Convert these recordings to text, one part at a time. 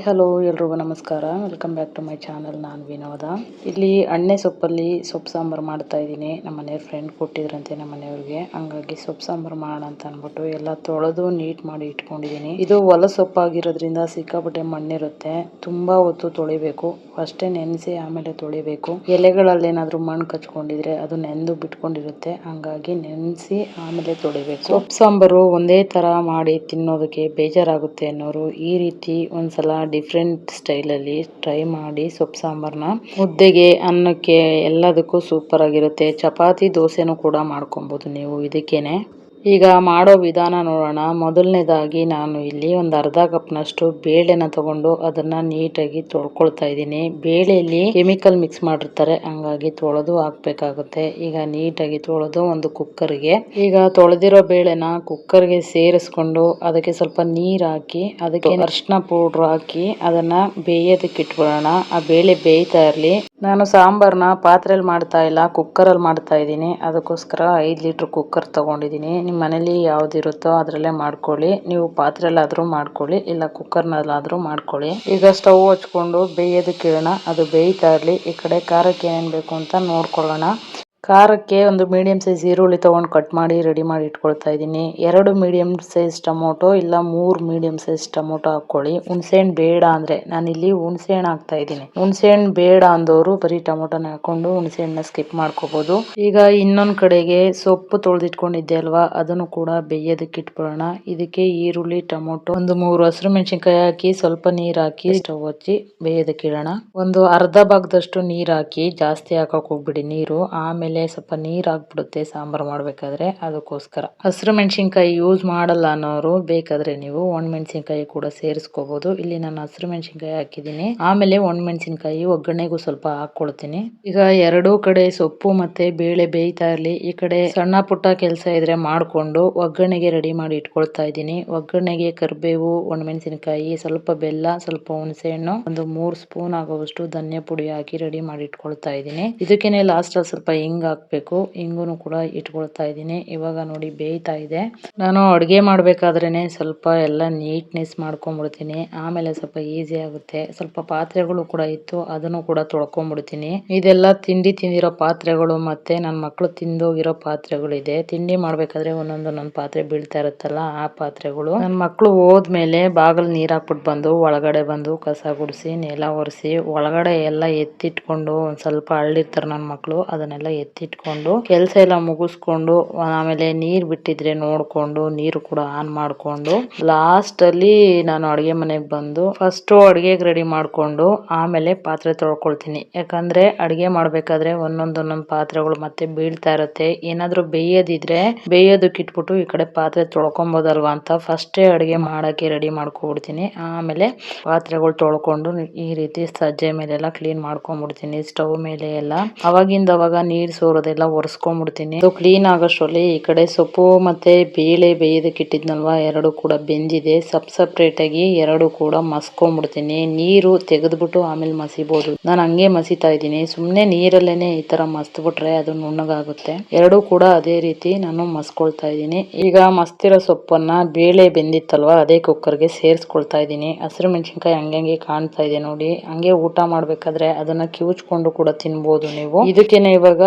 Hello ಎಲ್ರಿಗೂ ನಮಸ್ಕಾರ. Welcome back to my channel. ನಾನು ವಿನೋದ. ಇಲ್ಲಿ ಅಣ್ಣೆ ಸೊಪ್ಪಲ್ಲಿ ಸೊಪ್ಪು ಸಾಂಬಾರು ಮಾಡ್ತಾ ಇದ್ದೀನಿ. ನಮ್ಮ ಮನೆ ಫ್ರೆಂಡ್ ಕೊಟ್ಟಿದ್ರಂತೆ ನಮ್ಮ ಮನೆಯವ್ರಿಗೆ. ಹಂಗಾಗಿ ಸೊಪ್ಪು ಸಾಂಬಾರು ಮಾಡೋಣ ಅಂತ ಅಂದ್ಬಿಟ್ಟು ಎಲ್ಲ ತೊಳೆದು ನೀಟ್ ಮಾಡಿ ಇಟ್ಕೊಂಡಿದ್ದೀನಿ. ಇದು ಹೊಲ ಸೊಪ್ಪಾಗಿರೋದ್ರಿಂದ ಸಿಕ್ಕಾಪಟ್ಟೆ ಮಣ್ಣಿರುತ್ತೆ. ತುಂಬಾ ಹೊತ್ತು ತೊಳಿಬೇಕು. ಫಸ್ಟೇ ನೆನೆಸಿ ಆಮೇಲೆ ತೊಳಿಬೇಕು. ಎಲೆಗಳಲ್ಲಿ ಏನಾದರೂ ಮಣ್ಣು ಕಚ್ಕೊಂಡಿದ್ರೆ ಅದು ನೆಂದು ಬಿಟ್ಕೊಂಡಿರುತ್ತೆ. ಹಂಗಾಗಿ ನೆನೆಸಿ ಆಮೇಲೆ ತೊಳಿಬೇಕು. ಸೊಪ್ಪು ಸಾಂಬಾರು ಒಂದೇ ತರ ಮಾಡಿ ತಿನ್ನೋದಕ್ಕೆ ಬೇಜಾರಾಗುತ್ತೆ ಅನ್ನೋರು ಈ ರೀತಿ ಒಂದ್ಸಲ ಡಿಫ್ರೆಂಟ್ ಸ್ಟೈಲಲ್ಲಿ ಟ್ರೈ ಮಾಡಿ ಸೊಪ್ಪು ಸಾಂಬಾರನ್ನ ಮುದ್ದೆಗೆ, ಅನ್ನಕ್ಕೆ ಎಲ್ಲದಕ್ಕೂ ಸೂಪರ್ ಆಗಿರುತ್ತೆ. ಚಪಾತಿ, ದೋಸೆನೂ ಕೂಡ ಮಾಡ್ಕೊಬೋದು ನೀವು ಇದಕ್ಕೇನೆ. ಈಗ ಮಾಡೋ ವಿಧಾನ ನೋಡೋಣ. ಮೊದಲನೇದಾಗಿ ನಾನು ಇಲ್ಲಿ ಒಂದು ಅರ್ಧ ಕಪ್ನಷ್ಟು ಬೇಳೆನ ತಗೊಂಡು ಅದನ್ನ ನೀಟಾಗಿ ತೊಳ್ಕೊಳ್ತಾ ಇದ್ದೀನಿ. ಬೇಳೆಯಲ್ಲಿ ಕೆಮಿಕಲ್ ಮಿಕ್ಸ್ ಮಾಡಿರ್ತಾರೆ, ಹಂಗಾಗಿ ತೊಳೆದು ಹಾಕ್ಬೇಕಾಗುತ್ತೆ. ಈಗ ನೀಟಾಗಿ ತೊಳೆದು ಒಂದು ಕುಕ್ಕರ್ಗೆ, ಈಗ ತೊಳೆದಿರೋ ಬೇಳೆನ ಕುಕ್ಕರ್ಗೆ ಸೇರಿಸ್ಕೊಂಡು ಅದಕ್ಕೆ ಸ್ವಲ್ಪ ನೀರು ಹಾಕಿ ಅದಕ್ಕೆ ಅರಿಶಿನ ಪೌಡ್ರ್ ಹಾಕಿ ಅದನ್ನ ಬೇಯೋದಕ್ಕೆ ಇಟ್ಬಿಡೋಣ. ಆ ಬೇಳೆ ಬೇಯ್ತಾ ಇರಲಿ. ನಾನು ಸಾಂಬಾರನ್ನ ಪಾತ್ರೆಯಲ್ಲಿ ಮಾಡ್ತಾ ಇಲ್ಲ, ಕುಕ್ಕರಲ್ಲಿ ಮಾಡ್ತಾ ಇದ್ದೀನಿ. ಅದಕ್ಕೋಸ್ಕರ 5 ಲೀಟರ್ ಕುಕ್ಕರ್ ತಗೊಂಡಿದ್ದೀನಿ. ನಿಮ್ಮ ಮನೇಲಿ ಯಾವ್ದಿರುತ್ತೋ ಅದರಲ್ಲೇ ಮಾಡ್ಕೊಳ್ಳಿ. ನೀವು ಪಾತ್ರೆಯಲ್ಲಾದರೂ ಮಾಡ್ಕೊಳ್ಳಿ, ಇಲ್ಲ ಕುಕ್ಕರ್ನಲ್ಲಾದರೂ ಮಾಡ್ಕೊಳ್ಳಿ. ಈಗ ಸ್ಟವ್ ಹಚ್ಕೊಂಡು ಬೇಯೋದಕ್ಕೆ ಇಡೋಣ. ಅದು ಬೇಯ್ತಾ ಇರಲಿ. ಈ ಕಡೆ ಖಾರಕ್ಕೆ ಏನೇನು ಬೇಕು ಅಂತ ನೋಡ್ಕೊಳ್ಳೋಣ. ಖಾರಕ್ಕೆ ಒಂದು ಮೀಡಿಯಂ ಸೈಜ್ ಈರುಳ್ಳಿ ತಗೊಂಡು ಕಟ್ ಮಾಡಿ ರೆಡಿ ಮಾಡಿ ಇಟ್ಕೊಳ್ತಾ ಇದ್ದೀನಿ. 2 ಮೀಡಿಯಂ ಸೈಜ್ ಟೊಮೊಟೊ ಇಲ್ಲ 3 ಮೀಡಿಯಂ ಸೈಜ್ ಟೊಮೊಟೊ ಹಾಕೊಳ್ಳಿ. ಹುಣಸೆಹಣ್ಣು ಬೇಡ ಅಂದ್ರೆ ನಾನಿಲ್ಲಿ ಹುಣಸೆಹಣ್ಣು ಹಾಕ್ತಾ ಇದ್ದೀನಿ. ಹುಣಸೆಹಣ್ಣು ಬೇಡ ಅಂದವರು ಬರೀ ಟೊಮೊಟೊನ ಹಾಕೊಂಡು ಹುಣಸೆಹಣ್ಣನ್ನ ಸ್ಕಿಪ್ ಮಾಡ್ಕೋಬಹುದು. ಈಗ ಇನ್ನೊಂದ್ ಕಡೆಗೆ ಸೊಪ್ಪು ತೊಳೆದಿಟ್ಕೊಂಡಿದ್ದೆ ಅಲ್ವಾ, ಅದನ್ನು ಕೂಡ ಬೇಯೋದಕ್ಕೆ ಇಟ್ಬಿಡೋಣ. ಇದಕ್ಕೆ ಈರುಳ್ಳಿ, ಟೊಮೊಟೊ, ಒಂದು 3 ಹಸಿರು ಮೆಣಸಿನಕಾಯಿ ಹಾಕಿ ಸ್ವಲ್ಪ ನೀರ್ ಹಾಕಿ ಸ್ಟವ್ ಹಚ್ಚಿ ಬೇಯೋದಕ್ಕೆ ಇಡೋಣ. ಒಂದು ಅರ್ಧ ಭಾಗದಷ್ಟು ನೀರ್ ಹಾಕಿ, ಜಾಸ್ತಿ ಹಾಕಕ್ ಹೋಗ್ಬಿಡಿ ನೀರು, ಆಮೇಲೆ ಸ್ವಲ್ಪ ನೀರ್ ಹಾಕ್ಬಿಡುತ್ತೆ ಸಾಂಬಾರ್ ಮಾಡ್ಬೇಕಾದ್ರೆ. ಅದಕ್ಕೋಸ್ಕರ ಹಸಿರು ಮೆಣಸಿನಕಾಯಿ ಯೂಸ್ ಮಾಡಲ್ಲ ಅನ್ನೋರು ಬೇಕಾದ್ರೆ ನೀವು ಒಣಮೆಣಸಿನಕಾಯಿ ಕೂಡ ಸೇರಿಸ್ಕೋಬಹುದು. ಇಲ್ಲಿ ನಾನು ಹಸಿರು ಮೆಣಸಿನಕಾಯಿ ಹಾಕಿದ್ದೀನಿ. ಆಮೇಲೆ ಒಣಮೆಣಸಿನಕಾಯಿ ಒಗ್ಗರಣೆಗೂ ಸ್ವಲ್ಪ ಹಾಕೊಳ್ತೀನಿ. ಈಗ ಎರಡೂ ಕಡೆ ಸೊಪ್ಪು ಮತ್ತೆ ಬೇಳೆ ಬೇಯ್ತಾ ಇರ್ಲಿ. ಈ ಕಡೆ ಸಣ್ಣ ಪುಟ್ಟ ಕೆಲಸ ಇದ್ರೆ ಮಾಡ್ಕೊಂಡು ಒಗ್ಗರಣೆಗೆ ರೆಡಿ ಮಾಡಿ ಇಟ್ಕೊಳ್ತಾ ಇದ್ದೀನಿ. ಒಗ್ಗರಣೆಗೆ ಕರಿಬೇವು, ಒಣಮೆಣಸಿನಕಾಯಿ, ಸ್ವಲ್ಪ ಬೆಲ್ಲ, ಸ್ವಲ್ಪ ಹುಣಸೆಹಣ್ಣು, ಒಂದು 3 ಸ್ಪೂನ್ ಆಗುವಷ್ಟು ಧನಿಯಾ ಪುಡಿ ಹಾಕಿ ರೆಡಿ ಮಾಡಿ ಇಟ್ಕೊಳ್ತಾ ಇದ್ದೀನಿ. ಇದಕ್ಕೇನೆ ಲಾಸ್ಟ್ ಅಲ್ಲಿ ಸ್ವಲ್ಪ ಹಿಂಗ್ ಹಾಕ್ಬೇಕು. ಹಿಂಗುನು ಕೂಡ ಇಟ್ಕೊಳ್ತಾ ಇದ್ದೀನಿ. ಇವಾಗ ನೋಡಿ ಬೇಯ್ತಾ ಇದೆ. ನಾನು ಅಡುಗೆ ಮಾಡ್ಬೇಕಾದ್ರೇನೆ ಸ್ವಲ್ಪ ಎಲ್ಲ ನೀಟ್ನೆಸ್ ಮಾಡ್ಕೊಂಡ್ಬಿಡ್ತೀನಿ. ಆಮೇಲೆ ಸ್ವಲ್ಪ ಈಸಿ ಆಗುತ್ತೆ. ಸ್ವಲ್ಪ ಪಾತ್ರೆಗಳು ಕೂಡ ಇತ್ತು, ಅದನ್ನು ಕೂಡ ತೊಳ್ಕೊಂಡ್ಬಿಡ್ತೀನಿ. ಇದೆಲ್ಲ ತಿಂಡಿ ತಿಂದಿರೋ ಪಾತ್ರೆಗಳು ಮತ್ತೆ ನನ್ನ ಮಕ್ಕಳು ತಿಂದೋಗಿರೋ ಪಾತ್ರೆಗಳು ಇದೆ. ತಿಂಡಿ ಮಾಡ್ಬೇಕಾದ್ರೆ ಒಂದೊಂದು ಪಾತ್ರೆ ಬೀಳ್ತಾ ಇರುತ್ತಲ್ಲ, ಆ ಪಾತ್ರೆಗಳು. ನನ್ನ ಮಕ್ಕಳು ಹೋದ್ಮೇಲೆ ಬಾಗಿಲು ನೀರ್ ಹಾಕ್ಬಿಟ್ಟು ಬಂದು ಒಳಗಡೆ ಬಂದು ಕಸ ಗುಡಿಸಿ ನೆಲ ಒರೆಸಿ ಒಳಗಡೆ ಎಲ್ಲ ಎತ್ತಿಟ್ಕೊಂಡು, ಒಂದ್ ಸ್ವಲ್ಪ ಅಳ್ಳಿರ್ತಾರೆ ನನ್ನ ಮಕ್ಕಳು, ಅದನ್ನೆಲ್ಲ ಎತ್ತಿಟ್ಕೊಂಡು ಕೆಲಸ ಎಲ್ಲ ಮುಗಿಸ್ಕೊಂಡು ಆಮೇಲೆ ನೀರ್ ಬಿಟ್ಟಿದ್ರೆ ನೋಡ್ಕೊಂಡು ನೀರು ಕೂಡ ಆನ್ ಮಾಡ್ಕೊಂಡು ಲಾಸ್ಟ್ ಅಲ್ಲಿ ನಾನು ಅಡುಗೆ ಮನೆಗೆ ಬಂದು ಫಸ್ಟ್ ಅಡುಗೆಗೆ ರೆಡಿ ಮಾಡ್ಕೊಂಡು ಆಮೇಲೆ ಪಾತ್ರೆ ತೊಳ್ಕೊಳ್ತೀನಿ. ಯಾಕಂದ್ರೆ ಅಡುಗೆ ಮಾಡ್ಬೇಕಾದ್ರೆ ಒಂದೊಂದು ಪಾತ್ರೆಗಳು ಮತ್ತೆ ಬೀಳ್ತಾ ಇರುತ್ತೆ. ಏನಾದ್ರೂ ಬೇಯೋದಿದ್ರೆ ಬೇಯೋದಕ್ಕೆ ಇಟ್ಬಿಟ್ಟು ಈ ಕಡೆ ಪಾತ್ರೆ ತೊಳ್ಕೊಬೋದಲ್ವಾ ಅಂತ ಫಸ್ಟೇ ಅಡುಗೆ ಮಾಡಕ್ಕೆ ರೆಡಿ ಮಾಡ್ಕೊಬಿಡ್ತೀನಿ. ಆಮೇಲೆ ಪಾತ್ರೆಗಳು ತೊಳ್ಕೊಂಡು ಈ ರೀತಿ ಸಜ್ಜೆ ಮೇಲೆಲ್ಲ ಕ್ಲೀನ್ ಮಾಡ್ಕೊಂಡ್ಬಿಡ್ತೀನಿ. ಸ್ಟವ್ ಮೇಲೆ ಎಲ್ಲ ಅವಾಗಿಂದ ಅವಾಗ ನೀರ್ ಸೋರೋದೆಲ್ಲ ಒರೆಸ್ಕೊಂಡ್ಬಿಡ್ತೀನಿ. ಅದು ಕ್ಲೀನ್ ಆಗೋಷ್ಟ್ರಲ್ಲಿ ಈ ಕಡೆ ಸೊಪ್ಪು ಮತ್ತೆ ಬೇಳೆ ಬೇಯೋದಕ್ಕೆ ಇಟ್ಟಿದ್ನಲ್ವಾ, ಎರಡು ಕೂಡ ಬೆಂದಿದೆ. ಸಪ್ರೇಟ್ ಆಗಿ ಎರಡು ಕೂಡ ಮಸ್ಕೊಂಡ್ಬಿಡ್ತೀನಿ. ನೀರು ತೆಗೆದ್ಬಿಟ್ಟು ಆಮೇಲೆ ಮಸಿಬಹುದು. ನಾನು ಹಂಗೆ ಮಸಿತಾ ಇದ್ದೀನಿ. ಸುಮ್ನೆ ನೀರಲ್ಲೇನೆ ಈ ತರ ಮಸ್ತ್ ಬಿಟ್ರೆ ಅದು ನುಣ್ಣಗಾಗುತ್ತೆ. ಎರಡು ಕೂಡ ಅದೇ ರೀತಿ ನಾನು ಮಸ್ಕೊಳ್ತಾ ಇದ್ದೀನಿ. ಈಗ ಮಸ್ತಿರೋ ಸೊಪ್ಪನ್ನ ಬೇಳೆ ಬೆಂದಿತ್ತಲ್ವಾ ಅದೇ ಕುಕ್ಕರ್ಗೆ ಸೇರಿಸ್ಕೊಳ್ತಾ ಇದ್ದೀನಿ. ಹಸಿರು ಮೆಣಸಿನಕಾಯಿ ಹಂಗೆ ಕಾಣ್ತಾ ಇದೆ ನೋಡಿ. ಹಂಗೆ ಊಟ ಮಾಡ್ಬೇಕಾದ್ರೆ ಅದನ್ನ ಕಿವುಚ್ಕೊಂಡು ಕೂಡ ತಿನ್ಬೋದು ನೀವು. ಇದಕ್ಕೇನೆ ಇವಾಗ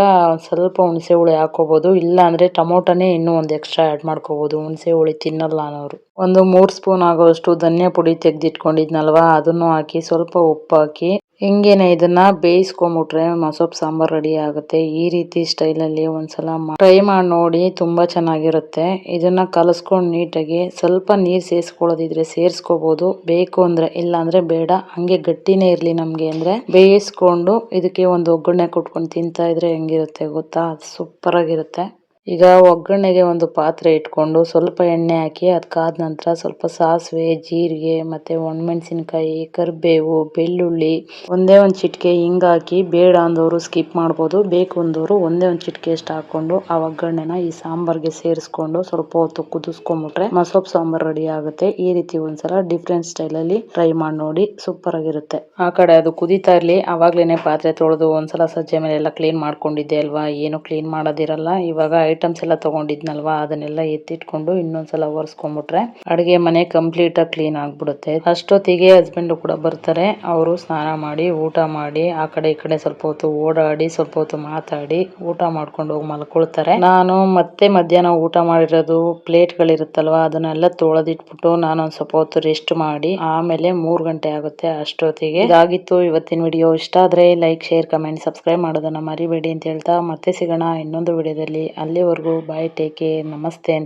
ಸ್ವಲ್ಪ ಹುಣಸೆ ಹುಳಿ ಹಾಕೋಬಹುದು. ಇಲ್ಲ ಅಂದ್ರೆ ಟೊಮೊಟೊನೇ ಇನ್ನೂ ಒಂದು ಎಕ್ಸ್ಟ್ರಾ ಆಡ್ ಮಾಡ್ಕೋಬಹುದು, ಹುಣಸೆ ಹುಳಿ ತಿನ್ನಲ್ಲ ಅನ್ನೋರು. ಒಂದು 3 ಸ್ಪೂನ್ ಆಗೋಷ್ಟು ಧನಿಯಾ ಪುಡಿ ತೆಗೆದಿಟ್ಕೊಂಡಿದ್ನಲ್ವಾ, ಅದನ್ನು ಹಾಕಿ ಸ್ವಲ್ಪ ಉಪ್ಪು ಹಾಕಿ ಹಿಂಗೇನೆ ಇದನ್ನ ಬೇಯಿಸ್ಕೊಂಡ್ಬಿಟ್ರೆ ಮಸೊಪ್ಪು ಸಾಂಬಾರ್ ರೆಡಿ ಆಗುತ್ತೆ. ಈ ರೀತಿ ಸ್ಟೈಲಲ್ಲಿ ಒಂದ್ಸಲ ಟ್ರೈ ಮಾಡಿ ನೋಡಿ, ತುಂಬಾ ಚೆನ್ನಾಗಿರುತ್ತೆ. ಇದನ್ನ ಕಲಸ್ಕೊಂಡು ನೀಟಾಗಿ ಸ್ವಲ್ಪ ನೀರ್ ಸೇರಿಸ್ಕೊಳ್ಳೋದಿದ್ರೆ ಸೇರಿಸ್ಕೋಬಹುದು, ಬೇಕು ಅಂದ್ರೆ. ಇಲ್ಲ ಅಂದ್ರೆ ಬೇಡ, ಹಂಗೆ ಗಟ್ಟಿನೇ ಇರ್ಲಿ ನಮ್ಗೆ ಅಂದ್ರೆ ಬೇಯಿಸ್ಕೊಂಡು ಇದಕ್ಕೆ ಒಂದು ಒಗ್ಗರಣೆ ಕೊಟ್ಕೊಂಡು ತಿಂತಾ ಇದ್ರೆ ಹೆಂಗಿರುತ್ತೆ ಗೊತ್ತಾ, ಸೂಪರ್ ಆಗಿರುತ್ತೆ. ಈಗ ಒಗ್ಗರಣೆಗೆ ಒಂದು ಪಾತ್ರೆ ಇಟ್ಕೊಂಡು ಸ್ವಲ್ಪ ಎಣ್ಣೆ ಹಾಕಿ ಅದಕ್ಕಾದ ನಂತರ ಸ್ವಲ್ಪ ಸಾಸಿವೆ, ಜೀರಿಗೆ ಮತ್ತೆ ಒಣಮೆಣಸಿನಕಾಯಿ, ಕರಿಬೇವು, ಬೆಳ್ಳುಳ್ಳಿ, ಒಂದೇ ಒಂದು ಚಿಟಿಕೆ ಹಿಂಗ್ ಹಾಕಿ, ಬೇಡ ಅಂದವರು ಸ್ಕಿಪ್ ಮಾಡ್ಬೋದು, ಬೇಕು ಅಂದವರು ಒಂದೇ ಒಂದು ಚಿಟಿಕೆ ಅಷ್ಟು ಹಾಕೊಂಡು ಆ ಒಗ್ಗರಣೆನ ಈ ಸಾಂಬಾರ್ಗೆ ಸೇರಿಸ್ಕೊಂಡು ಸ್ವಲ್ಪ ಹೊತ್ತು ಕುದಿಸ್ಕೊಂಡ್ಬಿಟ್ರೆ ಮಸೊಪ್ಪು ಸಾಂಬಾರ್ ರೆಡಿ ಆಗುತ್ತೆ. ಈ ರೀತಿ ಒಂದ್ಸಲ ಡಿಫ್ರೆಂಟ್ ಸ್ಟೈಲ್ ಅಲ್ಲಿ ಟ್ರೈ ಮಾಡಿ ನೋಡಿ, ಸೂಪರ್ ಆಗಿರುತ್ತೆ. ಆ ಕಡೆ ಅದು ಕುದೀತಾ ಇರ್ಲಿ, ಅವಾಗ್ಲೇನೆ ಪಾತ್ರೆ ತೊಳೆದು ಒಂದ್ಸಲ ಸಜ್ಜೆ ಮೇಲೆ ಎಲ್ಲ ಕ್ಲೀನ್ ಮಾಡ್ಕೊಂಡಿದ್ದೆ ಅಲ್ವಾ, ಏನು ಕ್ಲೀನ್ ಮಾಡೋದಿರಲ್ಲ. ಇವಾಗ ಐಟಮ್ಸ್ ಎಲ್ಲ ತಗೊಂಡಿದ್ನಲ್ವಾ ಅದನ್ನೆಲ್ಲ ಎತ್ತಿಟ್ಕೊಂಡು ಇನ್ನೊಂದ್ಸಲ ಒರೆಸ್ಕೊಂಡ್ಬಿಟ್ರೆ ಅಡುಗೆ ಮನೆ ಕಂಪ್ಲೀಟ್ ಆಗಿ ಕ್ಲೀನ್ ಆಗ್ಬಿಡುತ್ತೆ. ಅಷ್ಟೊತ್ತಿಗೆ ಹಸ್ಬೆಂಡ್ ಕೂಡ ಬರ್ತಾರೆ. ಅವರು ಸ್ನಾನ ಮಾಡಿ ಊಟ ಮಾಡಿ ಆ ಕಡೆ ಈ ಕಡೆ ಸ್ವಲ್ಪ ಹೊತ್ತು ಓಡಾಡಿ ಸ್ವಲ್ಪ ಹೊತ್ತು ಮಾತಾಡಿ ಊಟ ಮಾಡ್ಕೊಂಡು ಹೋಗಿ ಮಲ್ಕೊಳ್ತಾರೆ. ನಾನು ಮತ್ತೆ ಮಧ್ಯಾಹ್ನ ಊಟ ಮಾಡಿರೋದು ಪ್ಲೇಟ್ಗಳಿರುತ್ತಲ್ವಾ ಅದನ್ನೆಲ್ಲ ತೊಳೆದಿಟ್ಬಿಟ್ಟು ನಾನೊಂದ್ ಸ್ವಲ್ಪ ಹೊತ್ತು ರೆಸ್ಟ್ ಮಾಡಿ ಆಮೇಲೆ 3 ಗಂಟೆ ಆಗುತ್ತೆ. ಅಷ್ಟೊತ್ತಿಗೆ ಇದಾಗಿತ್ತು ಇವತ್ತಿನ ವಿಡಿಯೋ. ಇಷ್ಟ ಆದ್ರೆ ಲೈಕ್ ಶೇರ್ ಕಮೆಂಟ್ ಸಬ್ಸ್ಕ್ರೈಬ್ ಮಾಡೋದನ್ನ ಮರಿಬೇಡಿ ಅಂತ ಹೇಳ್ತಾ ಮತ್ತೆ ಸಿಗೋಣ ಇನ್ನೊಂದು ವಿಡಿಯೋದಲ್ಲಿ. ಅಲ್ಲಿವರೆಗೂ ಬಾಯ್, ಟೇಕ್ ಕೇರ್, ನಮಸ್ತೆ.